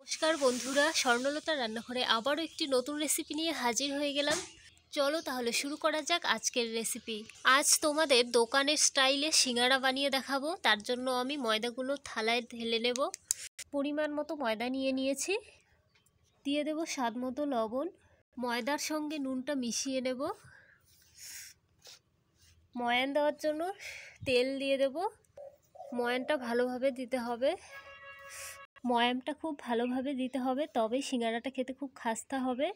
নমস্কার বন্ধুরা, স্বর্ণলতা রান্নাঘরে আবারও একটি নতুন রেসিপি নিয়ে হাজির হয়ে গেলাম। চলো তাহলে শুরু করা যাক আজকের রেসিপি। আজ তোমাদের দোকানের স্টাইলে সিঙ্গারা বানিয়ে দেখাবো। তার জন্য আমি ময়দাগুলো থালায় ঢেলে নেব। পরিমাণ মতো ময়দা নিয়ে নিয়েছি, দিয়ে দেব স্বাদ মতো লবণ। ময়দার সঙ্গে নুনটা মিশিয়ে নেব। ময়ান দেওয়ার জন্য তেল দিয়ে দেব। ময়ানটা ভালোভাবে দিতে হবে। ময়ামটা খুব ভালোভাবে দিতে হবে, তবেই সিঙ্গারাটা খেতে খুব খাস্তা হবে।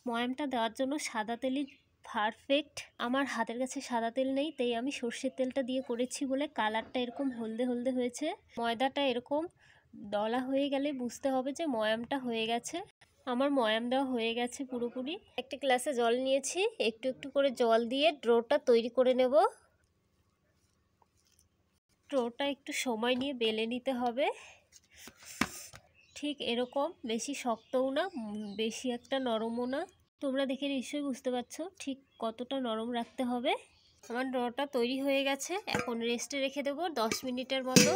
ময়ামটা দেওয়ার জন্য সাদা তেলই পারফেক্ট। আমার হাতের কাছে সাদা তেল নেই, তাই আমি সর্ষের তেলটা দিয়ে করেছি বলে কালারটা এরকম হলদে হলদে হয়েছে। ময়দাটা এরকম দলা হয়ে গেলে বুঝতে হবে যে ময়ামটা হয়ে গেছে। আমার ময়াম দেওয়া হয়ে গেছে পুরোপুরি। একটা গ্লাসে জল নিয়েছি, একটু একটু করে জল দিয়ে ডোটা তৈরি করে নেব। ডোটা একটু সময় নিয়ে বেলে নিতে হবে। ঠিক এরকম, বেশি শক্তও না বেশি একটা নরমও না। তোমরা দেখে নিশ্চয়ই বুঝতে পারছো ঠিক কতটা নরম রাখতে হবে। আমার ডোটা তৈরি হয়ে গেছে, এখন রেস্টে রেখে দেবো 10 মিনিটের মতো।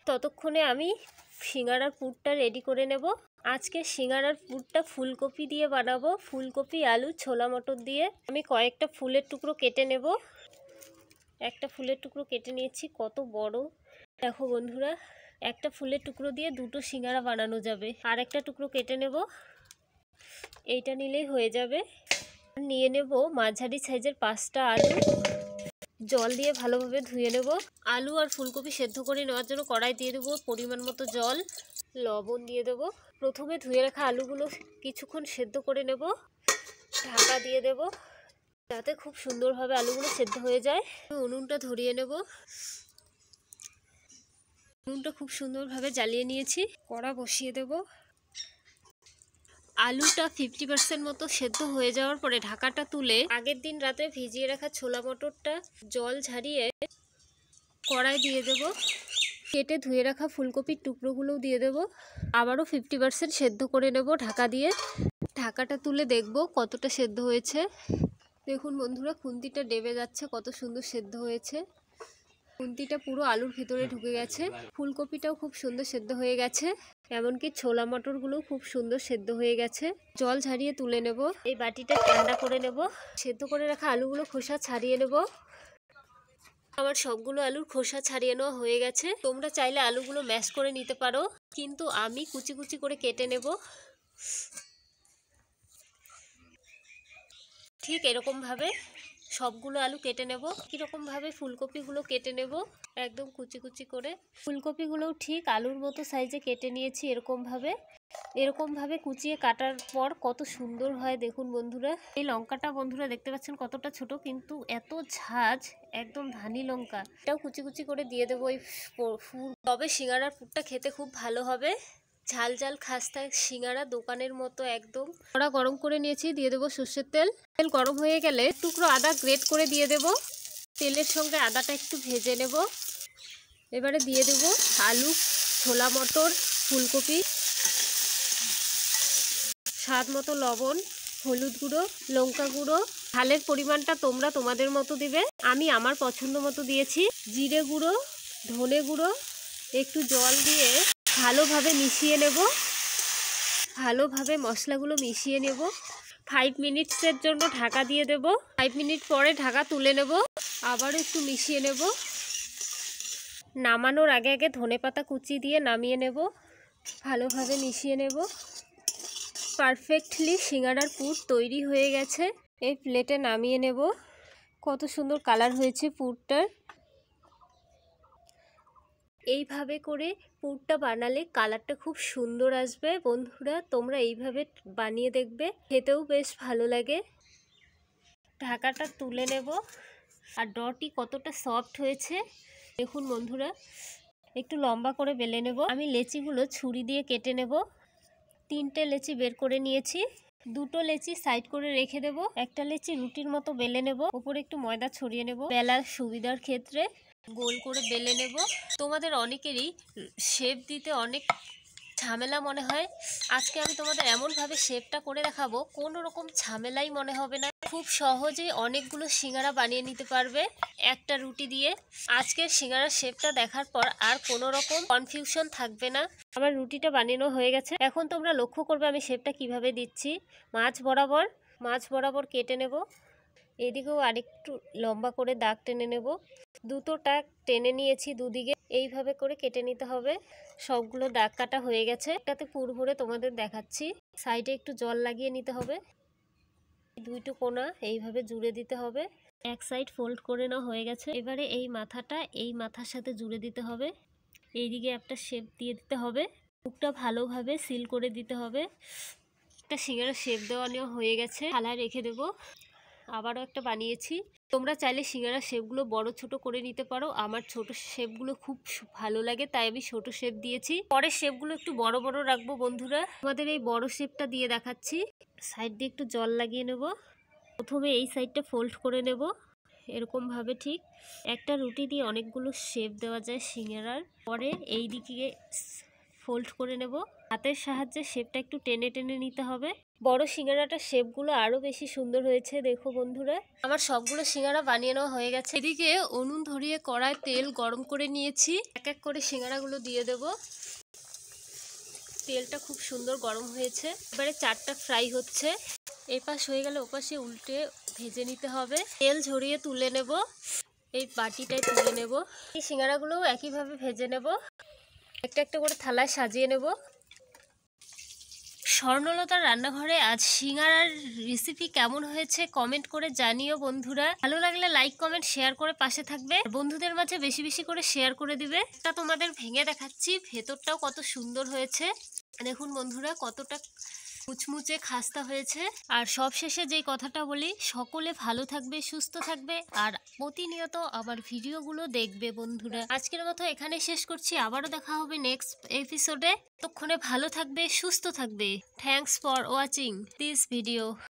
ততক্ষণে আমি সিঙ্গারার পুরটা রেডি করে নেব। আজকে সিঙ্গারার পুরটা ফুলকপি দিয়ে বানাবো। ফুলকপি, আলু, ছোলা মটর দিয়ে। আমি কয়েকটা ফুলের টুকরো কেটে নেব। একটা ফুলের টুকরো কেটে নিয়েছি, কত বড় দেখো বন্ধুরা। একটা ফুলের টুকরো দিয়ে দুটো সিঙ্গারা বানানো যাবে। আর একটা টুকরো কেটে নেব, এইটা নিলেই হয়ে যাবে। নিয়ে নেব মাঝারি সাইজের 5টা আলু। জল দিয়ে ভালোভাবে ধুয়ে নেব। আলু আর ফুলকপি সেদ্ধ করে নেওয়ার জন্য কড়াই দিয়ে দেবো পরিমাণ মতো জল, লবণ দিয়ে দেব। প্রথমে ধুয়ে রাখা আলুগুলো কিছুক্ষণ সেদ্ধ করে নেব। ঢাকা দিয়ে দেব যাতে খুব সুন্দরভাবে আলুগুলো সেদ্ধ হয়ে যায়। উনুনটা ধরিয়ে নেব। উনুনটা খুব সুন্দরভাবে জ্বালিয়ে নিয়েছি। কড়া বসিয়ে দেব। আলুটা 50% মতো সেদ্ধ হয়ে যাওয়ার পরে ঢাকাটা তুলে আগের দিন রাতে ভিজিয়ে রাখা ছোলা মটরটা জল ঝারিয়ে কড়াই দিয়ে দেব। কেটে ধুয়ে রাখা ফুলকপির টুকরোগুলোও দিয়ে দেব। আবারও 50% সেদ্ধ করে নেব ঢাকা দিয়ে। ঢাকাটা তুলে দেখব কতটা সেদ্ধ হয়েছে। দেখুন বন্ধুরা, খুন্তিটা ডেবে যাচ্ছে, কত সুন্দর সেদ্ধ হয়েছে। খুন্তিটা পুরো আলুর ভিতরে ঢুকে গেছে। ফুলকপিটাও খুব সুন্দর সেদ্ধ হয়ে গেছে, এমনকি ছোলা মটরগুলোও খুব সুন্দর সেদ্ধ হয়ে গেছে। জল ঝারিয়ে তুলে নেব। এই বাটিটা ঠান্ডা করে নেব। সেদ্ধ করে রাখা আলুগুলো খোসা ছাড়িয়ে নেব। আমার সবগুলো আলুর খোসা ছাড়িয়ে নেওয়া হয়ে গেছে। তোমরা চাইলে আলুগুলো ম্যাশ করে নিতে পারো, কিন্তু আমি কুচি কুচি করে কেটে নেব। ঠিক এরকমভাবে সবগুলো আলু কেটে নেব। কীরকমভাবে ফুলকপিগুলো কেটে নেব, একদম কুচি কুচি করে। ফুলকপিগুলোও ঠিক আলুর মতো সাইজে কেটে নিয়েছি। এরকমভাবে কুচিয়ে কাটার পর কত সুন্দর হয় দেখুন বন্ধুরা। এই লঙ্কাটা বন্ধুরা দেখতে পাচ্ছেন কতটা ছোট, কিন্তু এত ঝাঁজ, একদম ধানি লঙ্কা। এটাও কুচি কুচি করে দিয়ে দেবো এই তবে সিঙ্গারার পুরটা খেতে খুব ভালো হবে। ঝাল ঝাল খাস্তা সিঙ্গারা দোকানের মতো একদম। কড়া গরম করে নিয়েছি, দিয়ে দেবো সর্ষের তেল। তেল গরম হয়ে গেলে টুকরো আদা গ্রেট করে দিয়ে দেব। তেলের সঙ্গে আদাটা একটু ভেজে নেব। এবারে দিয়ে দেব আলু, ছোলা মটর, ফুলকপি, স্বাদ মতো লবণ, হলুদ গুঁড়ো, লঙ্কা গুঁড়ো। ঝালের পরিমাণটা তোমরা তোমাদের মতো দিবে, আমি আমার পছন্দ মতো দিয়েছি। জিরে গুঁড়ো, ধনে গুঁড়ো, একটু জল দিয়ে ভালোভাবে মিশিয়ে নেব। ভালোভাবে মশলাগুলো মিশিয়ে নেব। 5 মিনিটসের জন্য ঢাকা দিয়ে দেব। 5 মিনিট পরে ঢাকা তুলে নেব। আবারও একটু মিশিয়ে নেব। নামানোর আগে আগে ধনেপাতা কুচি দিয়ে নামিয়ে নেব। ভালোভাবে মিশিয়ে নেব। পারফেক্টলি সিঙ্গারার পুর তৈরি হয়ে গেছে। এই প্লেটে নামিয়ে নেব। কত সুন্দর কালার হয়েছে পুরটার। এইভাবে করে পুরটা বানালে কালারটা খুব সুন্দর আসবে। বন্ধুরা তোমরা এইভাবে বানিয়ে দেখবে, খেতেও বেশ ভালো লাগে। ঢাকাটা তুলে নেব। আর ডটি কতটা সফট হয়েছে দেখুন বন্ধুরা। একটু লম্বা করে বেলে নেব। আমি লেচিগুলো ছুরি দিয়ে কেটে নেব। 3টে লেচি বের করে নিয়েছি। 2টো লেচি সাইড করে রেখে দেব। একটা লেচি রুটির মতো বেলে নেব। উপরে একটু ময়দা ছড়িয়ে নেব বেলার সুবিধার ক্ষেত্রে। গোল করে বেলে নেব। তোমাদের অনেকেরই শেপ দিতে অনেক ঝামেলা মনে হয়, আজকে আমি তোমাদের এমনভাবে শেপটা করে দেখাবো কোনো রকম ঝামেলাই মনে হবে না। খুব সহজেই অনেকগুলো সিঙ্গারা বানিয়ে নিতে পারবে একটা রুটি দিয়ে। আজকের সিঙ্গারার শেপটা দেখার পর আর কোনো রকম কনফিউশন থাকবে না। আমার রুটিটা বানানো হয়ে গেছে। এখন তোমরা লক্ষ্য করবে আমি শেপটা কিভাবে দিচ্ছি। মাছ বরাবর কেটে নেব। এদিকেও আরেকটু লম্বা করে দাগ টেনে নেব। দুটো টাক টেনে নিয়েছি দুদিকে, এইভাবে করে কেটে নিতে হবে। সবগুলো দাগ কাটা হয়ে গেছে। একটাতে পুর ভরে তোমাদের দেখাচ্ছি। সাইডে একটু জল লাগিয়ে নিতে হবে। দুইটো কোণা এইভাবে জুড়ে দিতে হবে। এক সাইড ফোল্ড করে নেওয়া হয়ে গেছে। এবারে এই মাথাটা এই মাথার সাথে জুড়ে দিতে হবে। এইদিকে একটা শেপ দিয়ে দিতে হবে। মুখটা ভালোভাবে সিল করে দিতে হবে। একটা সিঙ্গারা শেপ দেওয়া নেওয়া হয়ে গেছে। থালায় রেখে দেবো। আবারও একটা বানিয়েছি। তোমরা চাইলে সিঙ্গারা শেপগুলো বড় ছোট করে নিতে পারো। আমার ছোট শেপগুলো খুব ভালো লাগে, তাই আমি ছোট শেপ দিয়েছি। পরের শেপগুলো একটু বড় বড় রাখবো বন্ধুরা। তোমাদের এই বড় শেপটা দিয়ে দেখাচ্ছি। সাইড দিয়ে একটু জল লাগিয়ে নেব। প্রথমে এই সাইডটা ফোল্ড করে নেব এরকম ভাবে। ঠিক একটা রুটি দিয়ে অনেকগুলো শেপ দেওয়া যায় সিঙ্গারার। পরে এই দিকে ফোল্ড করে নেব। হাতের সাহায্যে শেপটা একটু টেনে টেনে নিতে হবে। বড় সিঙ্গারাটার শেপগুলো আরো বেশি সুন্দর হয়েছে। দেখো বন্ধুরা, আমার সবগুলো সিঙ্গারা বানিয়ে নেওয়া হয়ে গেছে। এদিকে উনুন ধরিয়ে কড়ায় তেল গরম করে নিয়েছি। এক এক করে সিঙ্গারাগুলো দিয়ে দেব। তেলটা খুব সুন্দর গরম হয়েছে। এবারে চারটা ফ্রাই হচ্ছে। এপাশ হয়ে গেলে ওপাশে উল্টে ভেজে নিতে হবে। তেল ঝরিয়ে তুলে নেব। এই বাটিটায় তুলে নেব। এই সিঙ্গারাগুলোও একইভাবে ভেজে নেব। একটা একটা করে থালায় সাজিয়ে নেব। স্বর্ণলতার রান্নাঘরে আজ সিঙ্গারার রেসিপি কেমন হয়েছে কমেন্ট করে জানিও বন্ধুরা। ভালো লাগলে লাইক কমেন্ট শেয়ার করে পাশে থাকবে। বন্ধুদের মাঝে বেশি বেশি করে শেয়ার করে দিবে। তা তোমাদের ভেঙে দেখাচ্ছি, ভেতরটাও কত সুন্দর হয়েছে। দেখুন বন্ধুরা, কতটা মুচমুচে খাস্তা হয়েছে। আর সবশেষে যেই কথাটা বলি, সকলে ভালো থাকবে, সুস্থ থাকবে আর প্রতিনিয়ত আবার ভিডিওগুলো দেখবে বন্ধুরা। আজকের মতো এখানে শেষ করছি। আবারও দেখা হবে নেক্সট এপিসোডে। ততক্ষণে ভালো থাকবে, সুস্থ থাকবে। Thanks for watching this video.